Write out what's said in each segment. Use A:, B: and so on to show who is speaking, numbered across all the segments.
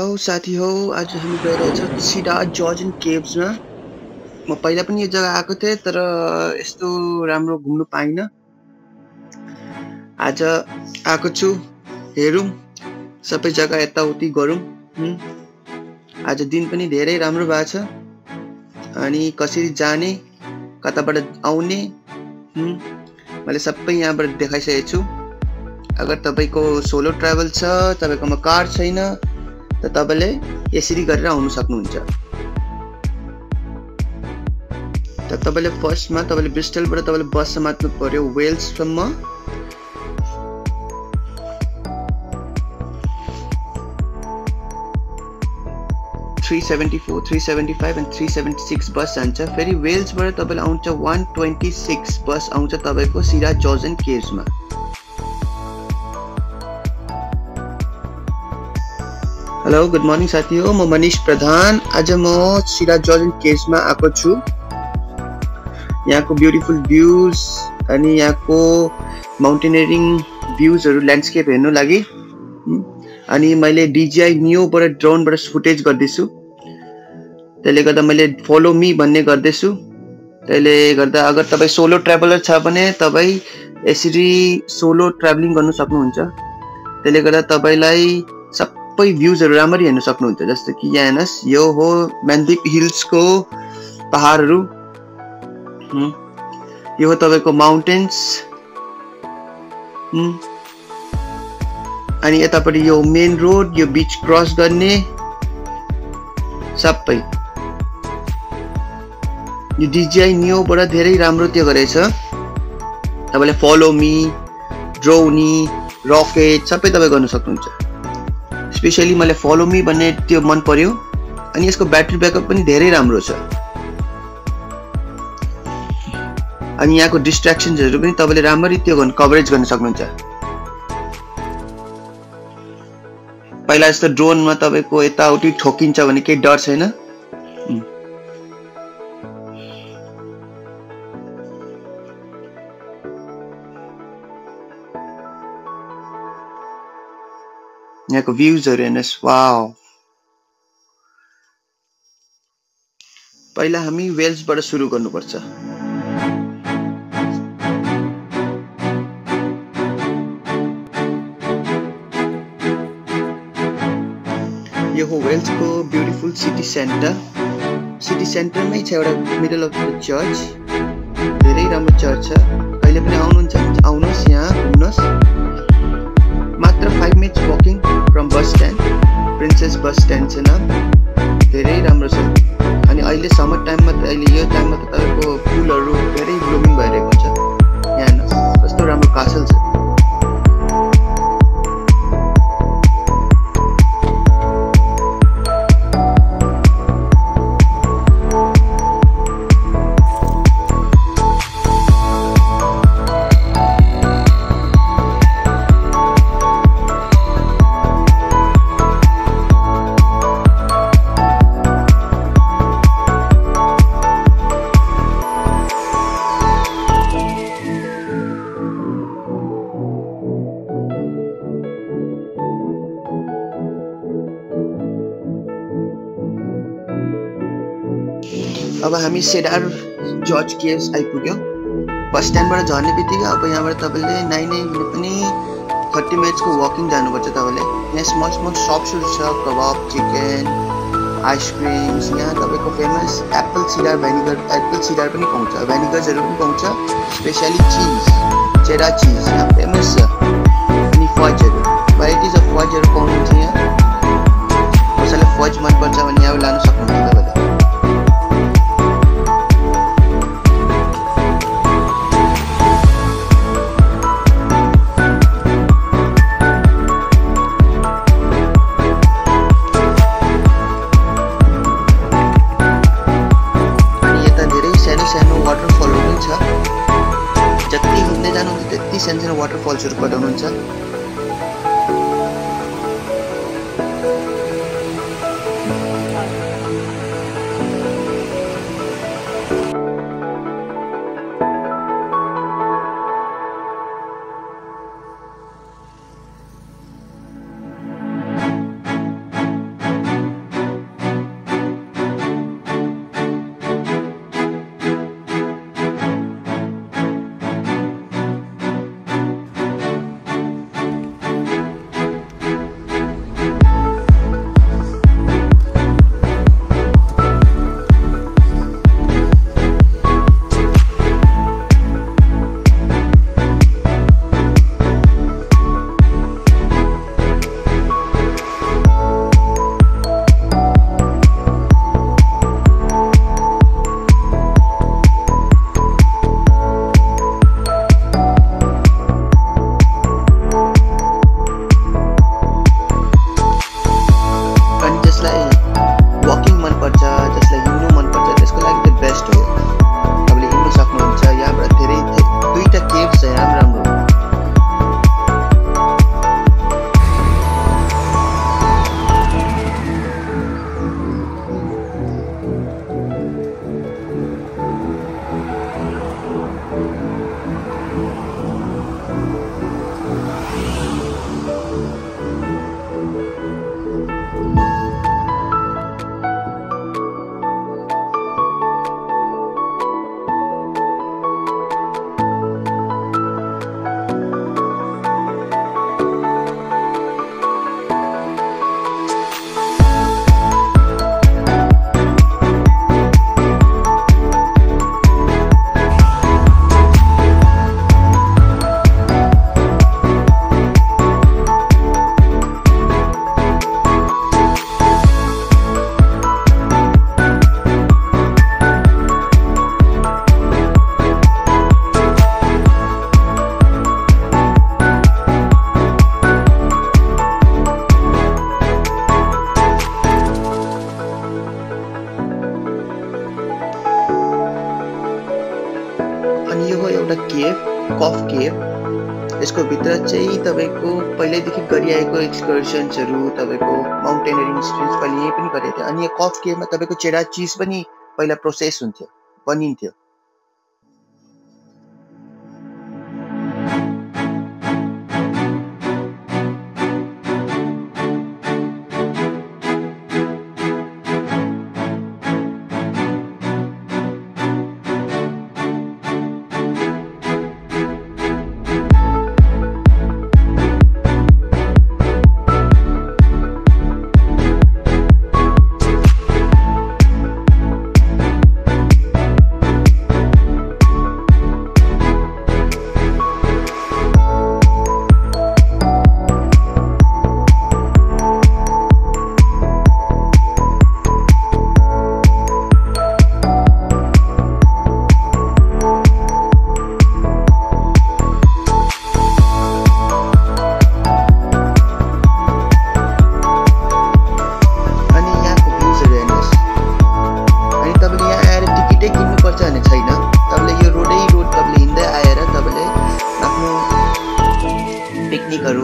A: Hello साथी हो, आज हामी गइरहेछौँ सिधा जर्जन केभ्समा। म पहिला पनि यो जग्गा आएको थिएँ तर यस्तो राम्रो घुम्नु पाइनँ। आज आएको छु, हेरौँ सबै जग्गा यताउति गरौँ। आज दिन पनि धेरै राम्रो भएको छ अनि कसरी जाने कताबाट आउने मैले सबै यहाँबाट देखाइसकेको छु। अगर तपाईको सोलो ट्राभल छ, तपाईकोमा कार छैन त तपाईले यसरी गरेर आउन सक्नुहुन्छ। त तपाईले फर्स्टमा तपाईले ब्रिस्टलबाट तपाईले बस समात्नु पर्यो वेल्स सम्म। $374, $375 and $376 बस जान्छ। फेरि वेल्सबाट तपाईले आउँछ $126 बस आउँछ तपाईको सिधा जर्जन केभ्समा। हेलो गुड मर्निङ साथी हो, म मनीष प्रधान। आज म सिधा जर्जन केभ्समा आएको छु। यहाँको ब्युटिफुल भ्यूज अनि यहाँको माउन्टेनियरिङ भ्यूजहरु ल्यान्डस्केप हेर्नु लागि अनि मैले DJI Neo-बाट ड्रोनबाट फुटेज गर्दैछु। त्यसले गर्दा मैले फलो मी भन्ने गर्दैछु। त्यसले गर्दा अगर तपाई सोलो ट्राभलर छ भने तपाई यसरी सोलो ट्राभलिङ गर्न सक्नुहुन्छ। त्यसले गर्दा तपाईलाई सबै भ्यूजहरु राम्ररी हेर्न सक्नुहुन्छ। जस्तो कि यहाँ हेर्नुस्, यो हो म्यान्डिप हिल्सको पहाडहरु, यो हो तपाईको माउन्टेन्स अनि यतापट्टि यो मेन रोड, यो बीच क्रस गर्ने सबै यो DJI Neo-बाट धेरै राम्रो त्यो गरेछ। तपाईले फलो मी, ड्रोनी, रकेट सबै तपाई गर्न सक्नुहुन्छ। स्पेशली मलाई फलो मी भन्ने त्यो मन पर्यो अनि यसको ब्याट्री ब्याकअप पनि धेरै राम्रो छ। अनि यहाँको डिस्ट्र्याक्सन्सहरु पनि तपाईले राम्ररी त्यो कभरेज गर्न सक्नुहुन्छ। पहिला जस्तो ड्रोनमा तपाईको यताउति ठोकिन्छ भने केही डर छैन। यहाँको भ्यूजहरु हेर्नुस्, वाउ। पहिला हामी वेल्सबाट सुरु गर्नुपर्छ। यो हो वेल्सको ब्युटिफुल सिटी सेन्टर। सिटी सेन्टरमै छ एउटा मिडल अफ द चर्च। धेरै राम्रो चर्च छ। कहिले पनि आउनुहुन्छ भने आउनुहोस्, यहाँ घुम्नुहोस्। मात्र 5 minutes walking from bus stand, Princess bus stand छ नाम। धेरै राम्रो छ। अनि अहिले समर टाइममा त अहिले यो टाइममा त तपाईको फुलहरु धेरै ब्लुमिङ भइरहेको छ। यहाँ हेर्नुस् कस्तो राम्रो कासल छ। अब हामी सेडार जर्ज केभ्स आइपुग्यौं। बस स्ट्यान्डबाट झर्ने बित्तिकै अब यहाँबाट तपाईले 9 मिनेट पनि 30 मिनेट्स को वकिङ जानुपर्छ तपाईले। यहाँ स्मल स्मल शप्सहरु छ, कबाब, चिकन, आइसक्रिम्स। यहाँ तपाईको फेमस एप्पल सिडार भिनेगर पनि पाउँछ। भिनेगर्सहरु पनि पाउँछ। स्पेशली चीज, चेडा चीज यहाँ फेमस छ। अनि फजहरु, भेराइटिज अफ फजहरु पाउनुहुन्छ यहाँ। कसैलाई फज मन पर्छ भने यहाँ लान सक्नुहुन्छ तपाईले। जति हिँड्दै जानुहुन्छ त्यति सानो वाटरफल्सहरु पटाउनुहुन्छ। केभ, कफ केभ। यसको भित्र चाहिँ तपाईको पहिल्यैदेखि गरिआएको एक्सकर्सन्सहरु, तपाईको माउन्टेनरिङ एक्सपिरियन्स पहिले यही पनि गरेको थिए। अनि यो कफ केभमा तपाईको चेडा चीज पनि पहिला प्रोसेस हुन्थ्यो, बनिन्थ्यो।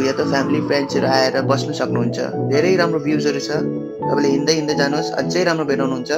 A: या त फ्यामिली फ्रेन्ड्सहरु आएर बस्न सक्नुहुन्छ। धेरै राम्रो भ्यूजहरु छ, तपाईले हिँड्दै हिँड्दै जानुहोस्, अझै राम्रो भेटाउनुहुन्छ।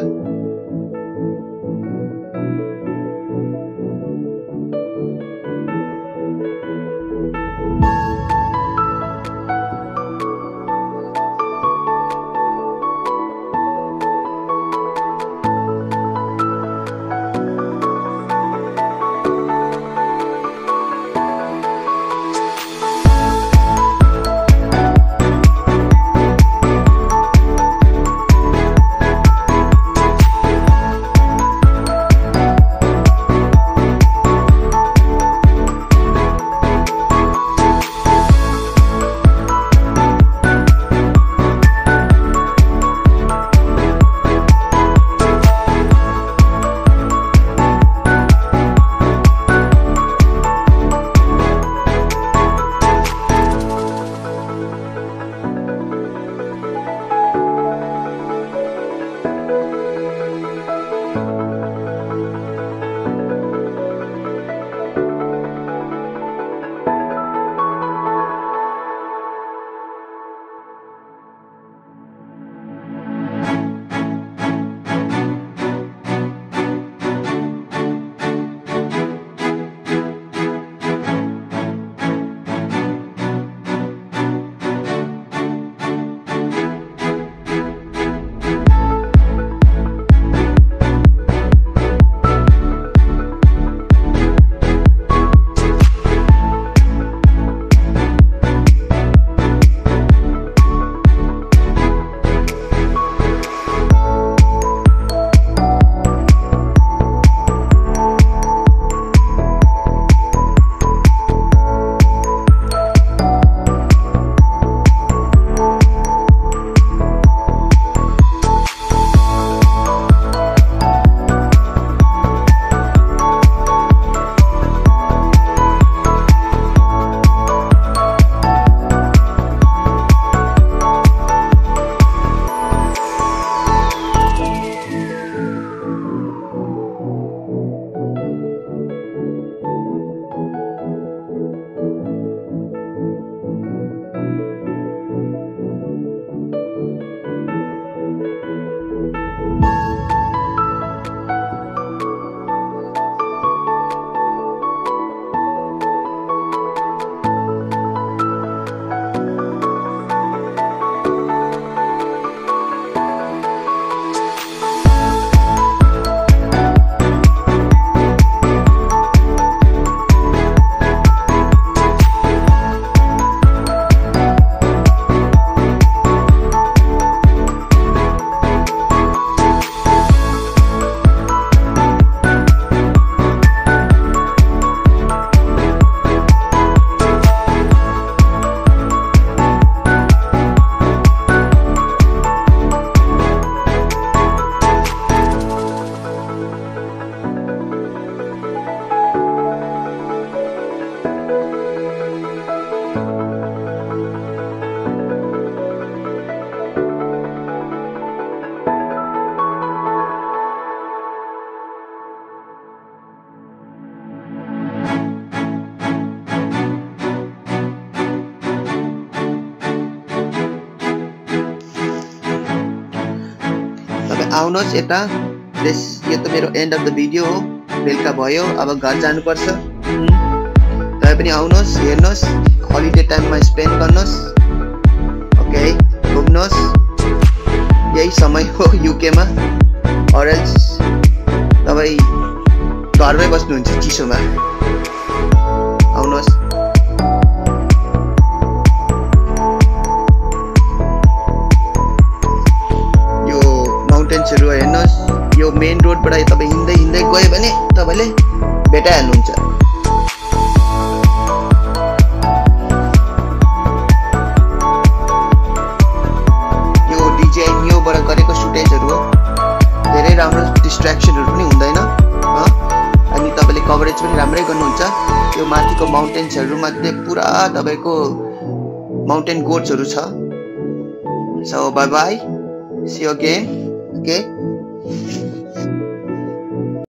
A: आउनुहोस् यता। यो त मेरो एन्ड अफ द भिडियो हो। बेलुका भयो, अब घर जानुपर्छ। तपाईँ पनि आउनुहोस्, हेर्नुहोस्, हलिडे टाइममा स्पेन्ड गर्नुहोस्। ओके, घुम्नुहोस्। यही समय हो युकेमा। और एल्स तपाईँ घरमै बस्नुहुन्छ चिसोमा। आउनुहोस्। यो माउन्टेन्सहरू हेर्नुहोस्। यो मेन रोडबाट तपाईँ हिँड्दै हिँड्दै गयो भने तपाईँले भेटाइहाल्नुहुन्छ। यो डिजाइनबाट गरेको फुटेजहरू हो। धेरै राम्रो डिस्ट्र्याक्सनहरू पनि हुँदैन अनि तपाईँले कभरेज पनि राम्रै गर्नुहुन्छ। यो माथिको माउन्टेन्सहरू मध्ये पुरा तपाईँको माउन्टेन गोट्सहरू छ। So bye bye, see you again. Okay.